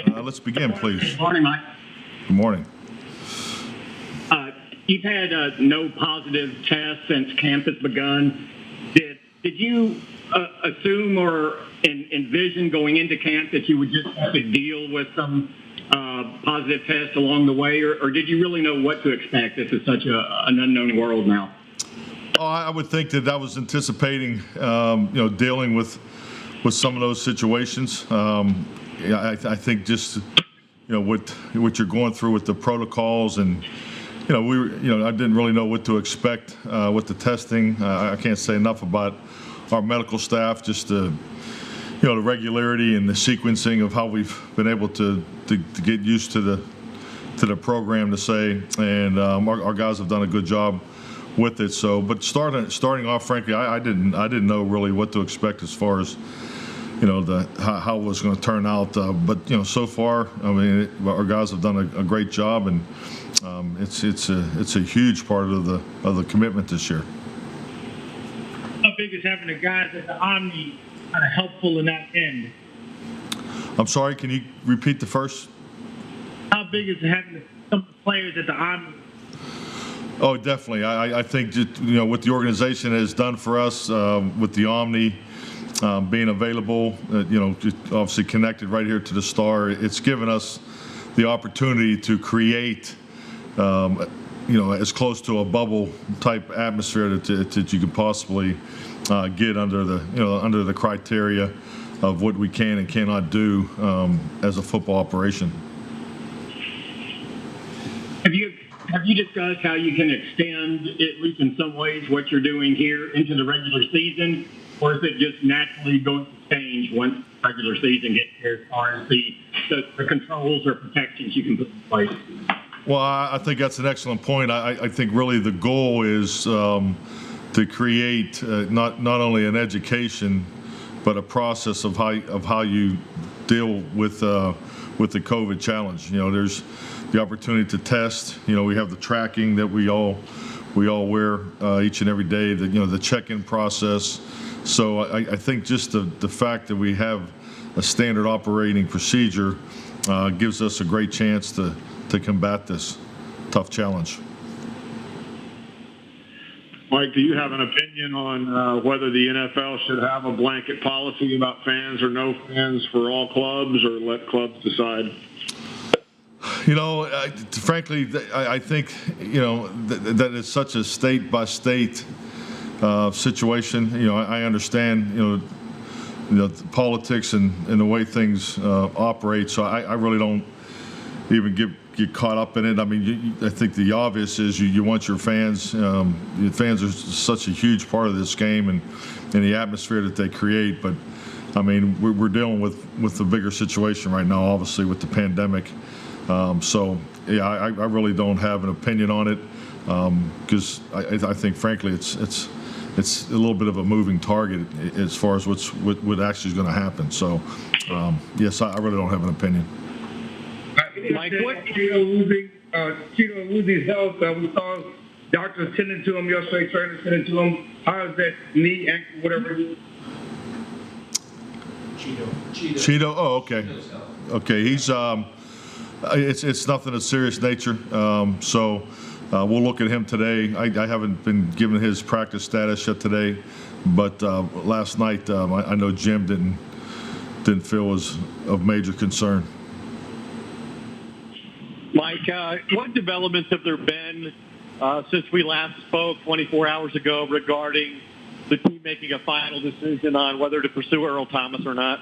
Let's begin, please. Good morning, Mike. Good morning. You've had no positive tests since camp has begun. Did you assume or envision going into camp that you would just have to deal with some positive tests along the way, or did you really know what to expect? This is such an unknown world now. Oh, I would think that I was anticipating, dealing with some of those situations. I think just, what you're going through with the protocols and, I didn't really know what to expect with the testing. I can't say enough about our medical staff, just the regularity and the sequencing of how we've been able to get used to the program to say, and our guys have done a good job with it. So, but starting off, frankly, I didn't know really what to expect as far as how it was going to turn out. But so far, I mean, our guys have done a great job, and it's a huge part of the commitment this year. How big is having the guys at the Omni kind of helpful in that end? I'm sorry, can you repeat the first? How big is having some of the players at the Omni? Oh, definitely. I think just, what the organization has done for us with the Omni being available, just obviously connected right here to the Star, it's given us the opportunity to create, as close to a bubble type atmosphere that you can possibly get under the criteria of what we can and cannot do as a football operation. Have you discussed how you can extend, at least in some ways, what you're doing here into the regular season, or is it just naturally going to change once regular season gets here as far as the controls or protections you can put in place? Well, I think that's an excellent point. I think really the goal is to create not only an education, but a process of how you deal with the COVID challenge. There's the opportunity to test. We have the tracking that we all wear each and every day. The check-in process. So I think just the fact that we have a standard operating procedure gives us a great chance to combat this tough challenge. Mike, do you have an opinion on whether the NFL should have a blanket policy about fans or no fans for all clubs, or let clubs decide? Frankly, I think, that it's such a state-by-state situation. I understand, the politics and the way things operate, so I really don't even get caught up in it. I mean, I think the obvious is you want your fans. Your fans are such a huge part of this game and the atmosphere that they create. But, I mean, we're dealing with a bigger situation right now, obviously, with the pandemic. So, yeah, I really don't have an opinion on it because I think, frankly, it's a little bit of a moving target as far as what actually is going to happen. So, yes, I really don't have an opinion. Mike, what Cheeto losing health? We saw doctors tending to him yesterday, trainers tending to him. How is that knee, ankle, whatever it is? Cheeto. Oh, okay. Okay, he's it's nothing of serious nature. So we'll look at him today. I haven't been given his practice status yet today, but last night I know Jim didn't feel was of major concern. Mike, what developments have there been since we last spoke 24 hours ago regarding the team making a final decision on whether to pursue Earl Thomas or not?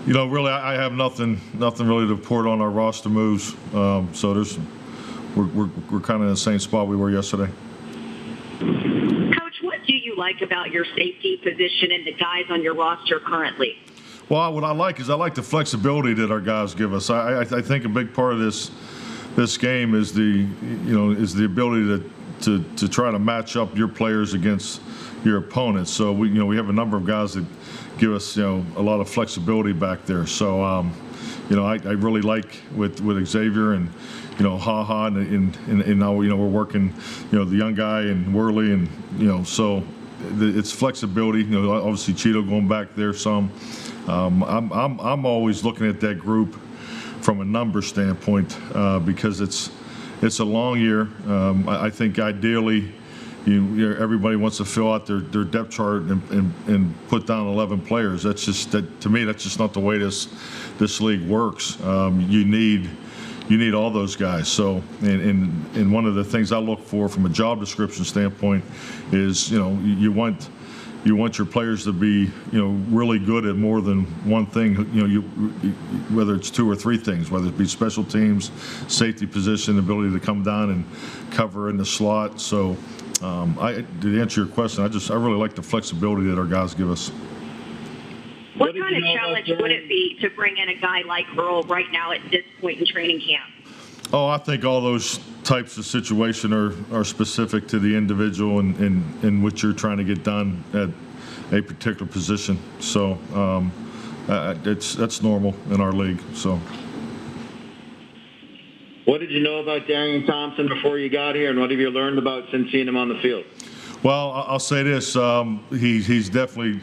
Really, I have nothing really to report on our roster moves. So we're kind of in the same spot we were yesterday. Coach, what do you like about your safety position and the guys on your roster currently? Well, what I like is the flexibility that our guys give us. I think a big part of this game is the ability to try to match up your players against your opponents. So we have a number of guys that give us a lot of flexibility back there. So I really like with Xavier and Ha and now we're working the young guy and Worley and so it's flexibility. Obviously Cheeto going back there some. I'm always looking at that group from a number standpoint because it's a long year. I think ideally, everybody wants to fill out their depth chart and put down 11 players. That's just to me. That's just not the way this league works. You need all those guys. So, and one of the things I look for from a job description standpoint is you want your players to be really good at more than one thing. Whether it's two or three things, whether it be special teams, safety position, ability to come down and cover in the slot. So. To answer your question, I really like the flexibility that our guys give us. What kind of challenge would it be to bring in a guy like Earl right now at this point in training camp? Oh, I think all those types of situation are specific to the individual and what you're trying to get done at a particular position. So that's normal in our league. So. What did you know about Darian Thompson before you got here, and what have you learned about since seeing him on the field? Well, I'll say this: he's definitely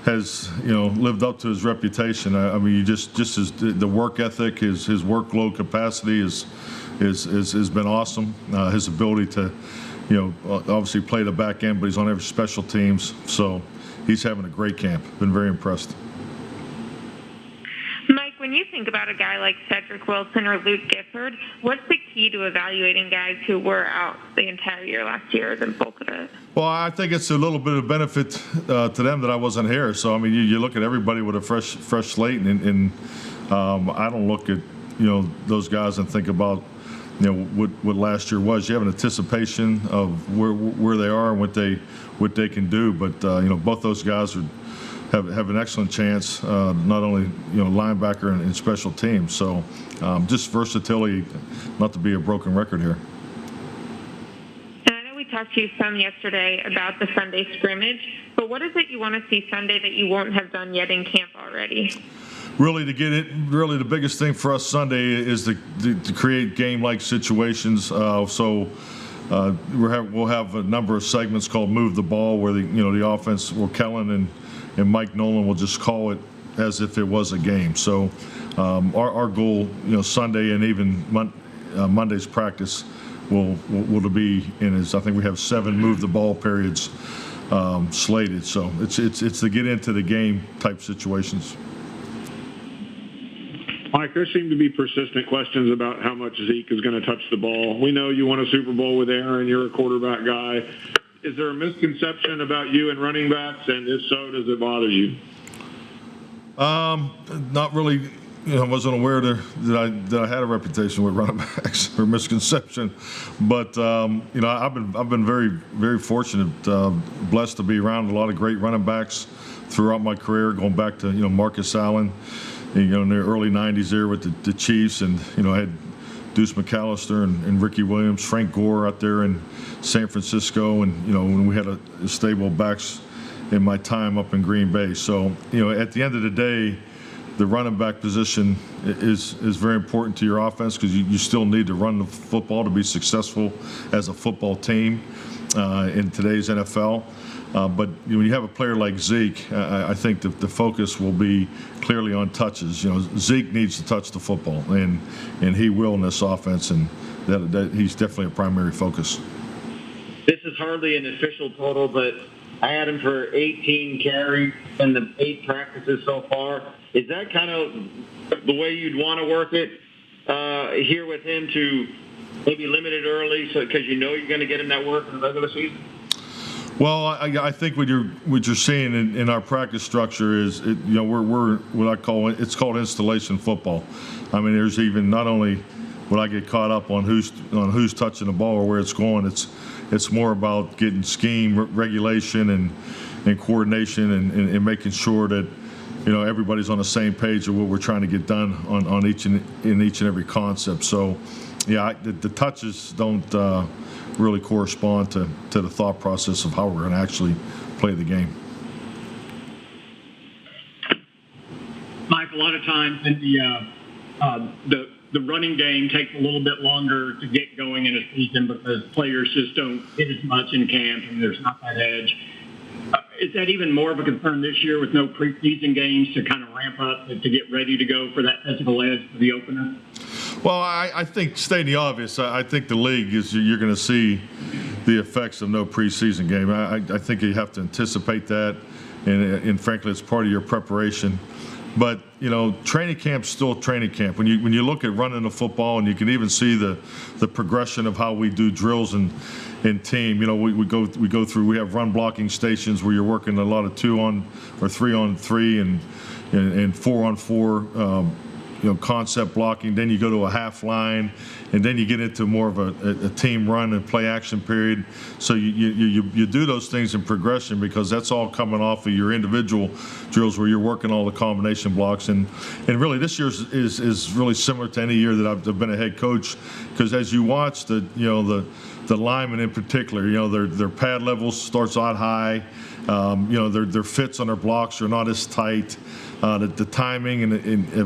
has lived up to his reputation. I mean, just the work ethic, his workload capacity has been awesome. His ability to obviously play the back end, but he's on every special teams. So he's having a great camp. Been very impressed. Mike, when you think about a guy like Cedric Wilson or Luke Gifford, what's the key to evaluating guys who were out the entire year last year, the bulk of it? Well, I think it's a little bit of benefit to them that I wasn't here. So, I mean, you look at everybody with a fresh slate, and I don't look at, those guys and think about, what last year was. You have an anticipation of where they are and what they can do. But, both those guys have an excellent chance, not only linebacker and special teams. So just versatility, not to be a broken record here. And I know we talked to you some yesterday about the Sunday scrimmage, but what is it you want to see Sunday that you won't have done yet in camp already? Really, the biggest thing for us Sunday is to create game-like situations. So we'll have a number of segments called "Move the Ball," where the offense, where Kellen and Mike Nolan will just call it as if it was a game. So our goal, Sunday and even Monday's practice will be I think we have 7 move the ball periods slated. So it's to get into the game type situations. Mike, there seem to be persistent questions about how much Zeke is going to touch the ball. We know you won a Super Bowl with Aaron. You're a quarterback guy. Is there a misconception about you and running backs, and if so, does it bother you? Not really. I wasn't aware that I had a reputation with running backs or misconception, but I've been very, very fortunate, blessed to be around a lot of great running backs throughout my career, going back to Marcus Allen, in the early '90s there with the Chiefs, and I had Deuce McAllister and Ricky Williams, Frank Gore out there in San Francisco, and when we had a stable of backs in my time up in Green Bay. So at the end of the day, the running back position is very important to your offense because you still need to run the football to be successful as a football team in today's NFL. But when you have a player like Zeke, I think the focus will be clearly on touches. Zeke needs to touch the football, and he will in this offense, and that he's definitely a primary focus. This is hardly an official total, but I had him for 18 carries in the 8 practices so far. Is that kind of the way you'd want to work it here with him, to maybe limit it early, so because you're going to get him that work in the regular season? Well, I think what you're seeing in our practice structure is we're what I call it's called installation football. I mean, there's even not only when I get caught up on who's touching the ball or where it's going, it's more about getting scheme, regulation, and coordination, and making sure that everybody's on the same page of what we're trying to get done on each and every concept. So, yeah, the touches don't really correspond to the thought process of how we're going to actually play the game. Mike, a lot of times in the running game takes a little bit longer to get going in a season because players just don't get as much in camp and there's not that edge. is that even more of a concern this year with no preseason games to kind of ramp up and to get ready to go for that physical edge for the opener? Well, I think stating the obvious, I think the league is you're going to see the effects of no preseason game. I think you have to anticipate that, and frankly, it's part of your preparation. But training camp's still training camp. When you look at running the football, and you can even see the progression of how we do drills and team. We go through. We have run blocking stations where you're working a lot of 2-on or 3-on-3 and 4-on-4. Concept blocking. Then you go to a half line, and then you get into more of a team run and play action period. So you do those things in progression because that's all coming off of your individual drills where you're working all the combination blocks. And really this year is really similar to any year that I've been a head coach, because as you watch the linemen in particular, their pad levels starts out high. Their fits on their blocks are not as tight. The timing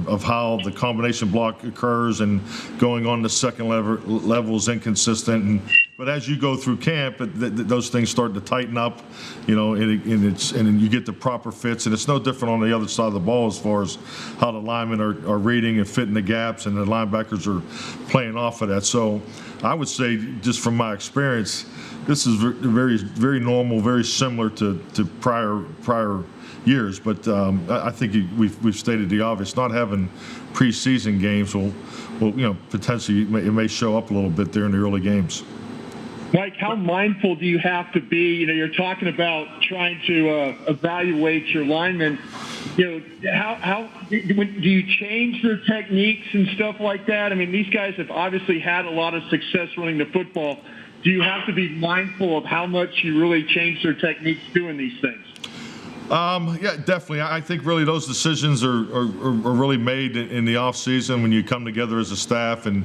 of how the combination block occurs and going on the second level is inconsistent. But as you go through camp, those things start to tighten up, and you get the proper fits. And it's no different on the other side of the ball as far as how the linemen are reading and fitting the gaps, and the linebackers are playing off of that. So I would say, just from my experience, this is very, very normal, very similar to prior years. But I think we've stated the obvious. Not having preseason games will potentially it may show up a little bit there in the early games. Mike, how mindful do you have to be? You're talking about trying to evaluate your linemen. How do you change their techniques and stuff like that? I mean, these guys have obviously had a lot of success running the football. Do you have to be mindful of how much you really change their techniques doing these things? Yeah, definitely. I think really those decisions are really made in the off season when you come together as a staff, and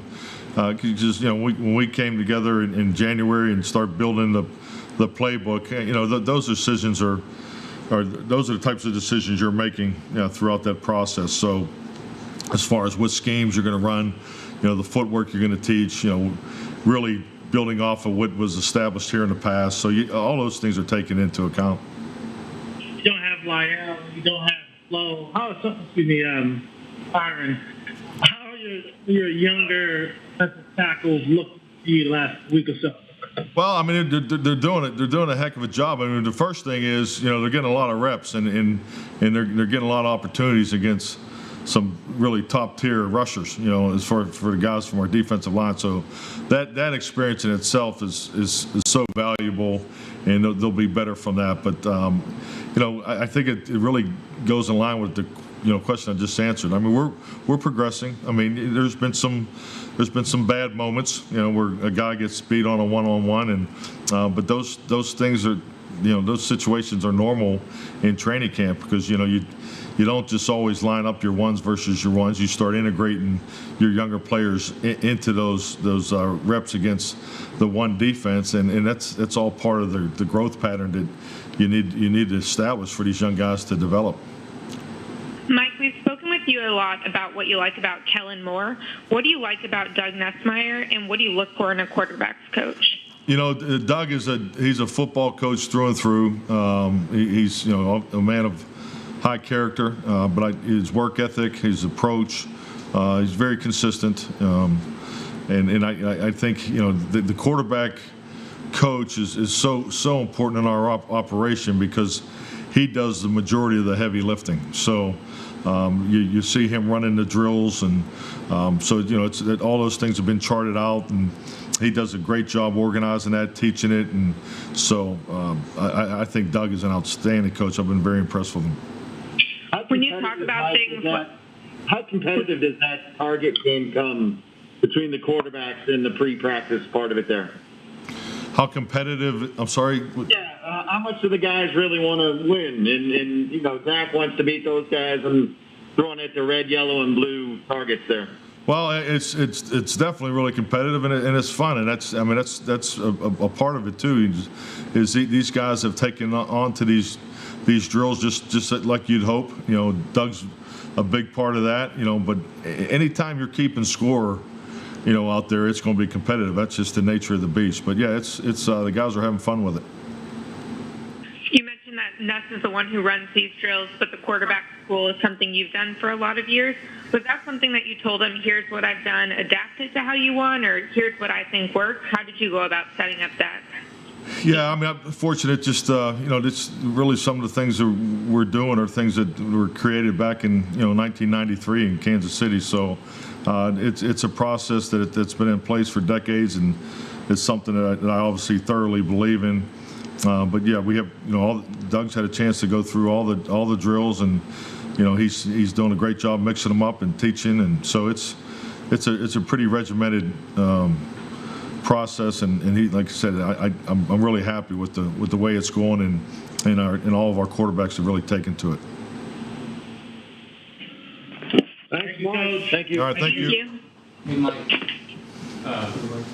when we came together in January and start building the playbook, those decisions those are the types of decisions you're making throughout that process. So as far as what schemes you're going to run, the footwork you're going to teach, really building off of what was established here in the past. So all those things are taken into account. You don't have Lyle, you don't have Flo. Byron. How are your younger tackles looking to you the last week or so? Well, I mean, they're doing it. They're doing a heck of a job. I mean, the first thing is, they're getting a lot of reps, and they're getting a lot of opportunities against some really top tier rushers. As far for the guys from our defensive line. So that experience in itself is so valuable, and they'll be better from that. But I think it really goes in line with the question I just answered. I mean, we're progressing. I mean, there's been some bad moments, where a guy gets beat on a one-on-one, and but those things are, those situations are normal in training camp, because you don't just always line up your ones versus your ones. You start integrating your younger players into those reps against the one defense, and that's all part of the growth pattern that you need to establish for these young guys to develop. Mike, we've spoken with you a lot about what you like about Kellen Moore. What do you like about Doug Nussmeier, and what do you look for in a quarterback's coach? Doug he's a football coach through and through. He's a man of high character, but his work ethic, his approach, he's very consistent. And I think the quarterback coach is so important in our operation, because he does the majority of the heavy lifting. So you see him running the drills, and so it's all those things have been charted out, and he does a great job organizing that, teaching it, and so I think Doug is an outstanding coach. I've been very impressed with him. When you talk about things, how competitive does that target game come between the quarterbacks and the pre-practice part of it there? How competitive? I'm sorry. Yeah, how much do the guys really want to win? And Zach wants to beat those guys and throwing at the red, yellow, and blue targets there. Well, it's definitely really competitive, and it's fun, and that's a part of it too. Is these guys have taken on to these drills just like you'd hope. Doug's a big part of that. But anytime you're keeping score, out there, it's going to be competitive. That's just the nature of the beast. But yeah, it's the guys are having fun with it. You mentioned that Ness is the one who runs these drills, but the quarterback school is something you've done for a lot of years. Was that something that you told him, here's what I've done, adapt it to how you want, or here's what I think works? How did you go about setting up that? Yeah, I mean, I'm fortunate. Just it's really some of the things that we're doing are things that were created back in 1993 in Kansas City. So it's a process that's been in place for decades, and it's something that I obviously thoroughly believe in. But yeah, we have Doug's had a chance to go through all the drills, and he's doing a great job mixing them up and teaching, and so it's a pretty regimented process, and he, like I said, I'm really happy with the way it's going, and all of our quarterbacks have really taken to it. Thanks, Mike. Thank you. All right, thank you. Thank you. Hey, Mike.